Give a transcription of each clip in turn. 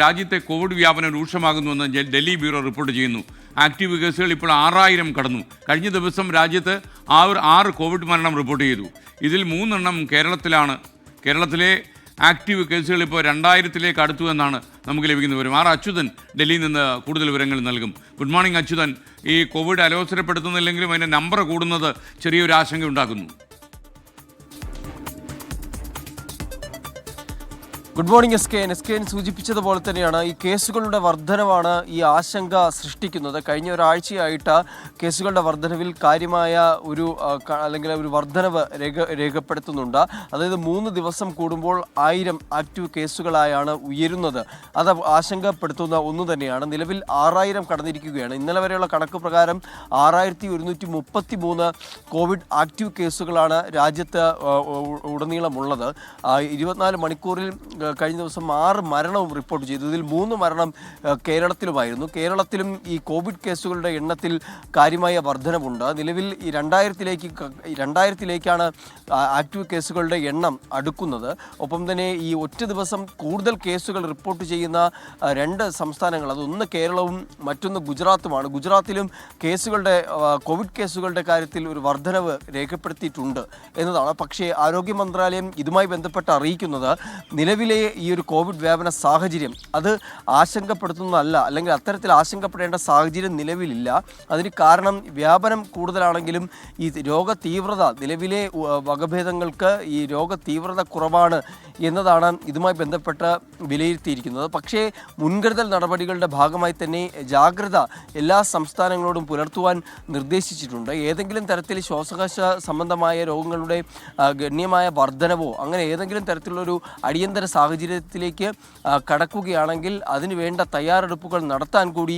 രാജ്യത്തെ കോവിഡ് വ്യാപനം രൂക്ഷമാകുന്നുവെന്ന് Delhi bureau report ചെയ്യുന്നു. ആക്റ്റീവ് കേസുകൾ ഇപ്പോൾ 6000 കടന്നു. കഴിഞ്ഞ ദിവസം രാജ്യത്ത് 6 കോവിഡ് മരണം റിപ്പോർട്ട് ചെയ്തു. ഇതിൽ 3 എണ്ണം കേരളത്തിലാണ്. കേരളത്തിലെ ആക്റ്റീവ് കേസുകൾ ഇപ്പോൾ 2000-ലേക്ക് അടുത്തു എന്നാണ് നമുക്ക് ലഭിക്കുന്ന വിവരം. അച്യുതൻ ഡൽഹിയിൽ നിന്ന് കൂടുതൽ വിവരങ്ങൾ നൽകും. Good morning Achuthan. ഈ കോവിഡ് അലോസരപ്പെടുത്തുന്നില്ലെങ്കിലും അതിൻ്റെ നമ്പർ കൂടുന്നത് ചെറിയൊരു ആശങ്ക ഉണ്ടാക്കുന്നു. ഗുഡ് മോർണിംഗ് എസ് കെ സൂചിപ്പിച്ചതുപോലെ തന്നെയാണ് ഈ കേസുകളുടെ വർധനവാണ് ഈ ആശങ്ക സൃഷ്ടിക്കുന്നത്. കഴിഞ്ഞ ഒരാഴ്ചയായിട്ട് കേസുകളുടെ വർധനവിൽ കാര്യമായ ഒരു വർധനവ് രേഖപ്പെടുത്തുന്നുണ്ട്. അതായത് 3 ദിവസം കൂടുമ്പോൾ 1000 ആക്റ്റീവ് കേസുകളായാണ് ഉയരുന്നത്. അത് ആശങ്കപ്പെടുത്തുന്ന ഒന്ന് തന്നെയാണ്. നിലവിൽ 6000 കടന്നിരിക്കുകയാണ്. ഇന്നലെ വരെയുള്ള കണക്ക് പ്രകാരം 6133 കോവിഡ് ആക്റ്റീവ് കേസുകളാണ് രാജ്യത്ത് ഉടനീളമുള്ളത്. 24 മണിക്കൂറിൽ കഴിഞ്ഞ ദിവസം 6 മരണവും റിപ്പോർട്ട് ചെയ്തു. ഇതിൽ 3 മരണം കേരളത്തിലുമായിരുന്നു. കേരളത്തിലും ഈ കോവിഡ് കേസുകളുടെ എണ്ണത്തിൽ കാര്യമായ വർധനവുണ്ട്. നിലവിൽ ഈ 2000-ലേക്കാണ് ആക്റ്റീവ് കേസുകളുടെ എണ്ണം അടുക്കുന്നത്. ഒപ്പം തന്നെ ഈ ഒറ്റ ദിവസം കൂടുതൽ കേസുകൾ റിപ്പോർട്ട് ചെയ്യുന്ന 2 സംസ്ഥാനങ്ങൾ, അതൊന്ന് കേരളവും മറ്റൊന്ന് ഗുജറാത്തുമാണ്. ഗുജറാത്തിലും കോവിഡ് കേസുകളുടെ കാര്യത്തിൽ ഒരു വർധനവ് രേഖപ്പെടുത്തിയിട്ടുണ്ട് എന്നതാണ്. പക്ഷേ ആരോഗ്യ മന്ത്രാലയം ഇതുമായി ബന്ധപ്പെട്ട് അറിയിക്കുന്നത് നിലവിലെ ഈ ഒരു കോവിഡ് വ്യാപന സാഹചര്യം അത് ആശങ്കപ്പെടുത്തുന്നതല്ല, അല്ലെങ്കിൽ അത്തരത്തിൽ ആശങ്കപ്പെടേണ്ട സാഹചര്യം നിലവിലില്ല. അതിന് കാരണം വ്യാപനം കൂടുതലാണെങ്കിലും ഈ രോഗ തീവ്രത, നിലവിലെ വകഭേദങ്ങൾക്ക് ഈ രോഗ തീവ്രത കുറവാണ് എന്നതാണ് ഇതുമായി ബന്ധപ്പെട്ട് വിലയിരുത്തിയിരിക്കുന്നത്. പക്ഷേ മുൻകരുതൽ നടപടികളുടെ ഭാഗമായി തന്നെ ജാഗ്രത എല്ലാ സംസ്ഥാനങ്ങളോടും പുലർത്തുവാൻ നിർദ്ദേശിച്ചിട്ടുണ്ട്. ഏതെങ്കിലും തരത്തിൽ ശ്വാസകോശ സംബന്ധമായ രോഗങ്ങളുടെ ഗണ്യമായ വർധനവോ അങ്ങനെ ഏതെങ്കിലും തരത്തിലുള്ളൊരു അടിയന്തര സാഹചര്യത്തിലേക്ക് കടക്കുകയാണെങ്കിൽ അതിന് വേണ്ട തയ്യാറെടുപ്പുകൾ നടത്താൻ കൂടി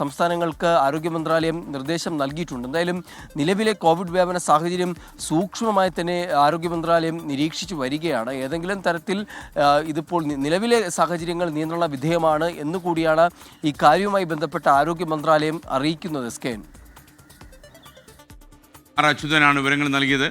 സംസ്ഥാനങ്ങൾക്ക് ആരോഗ്യ മന്ത്രാലയം നിർദ്ദേശം നൽകിയിട്ടുണ്ട്. എന്തായാലും നിലവിലെ കോവിഡ് വ്യാപന സാഹചര്യം സൂക്ഷ്മമായി തന്നെ ആരോഗ്യ മന്ത്രാലയം നിരീക്ഷിച്ചു വരികയാണ്. ഏതെങ്കിലും തരത്തിൽ ഇതിപ്പോൾ നിലവിലെ സാഹചര്യങ്ങൾ നിയന്ത്രണ വിധേയമാണ് എന്നുകൂടിയാണ് ഈ കാര്യവുമായി ബന്ധപ്പെട്ട ആരോഗ്യ മന്ത്രാലയം അറിയിക്കുന്നത്. അച്യുതനാണ് വിവരങ്ങൾ നൽകിയത്.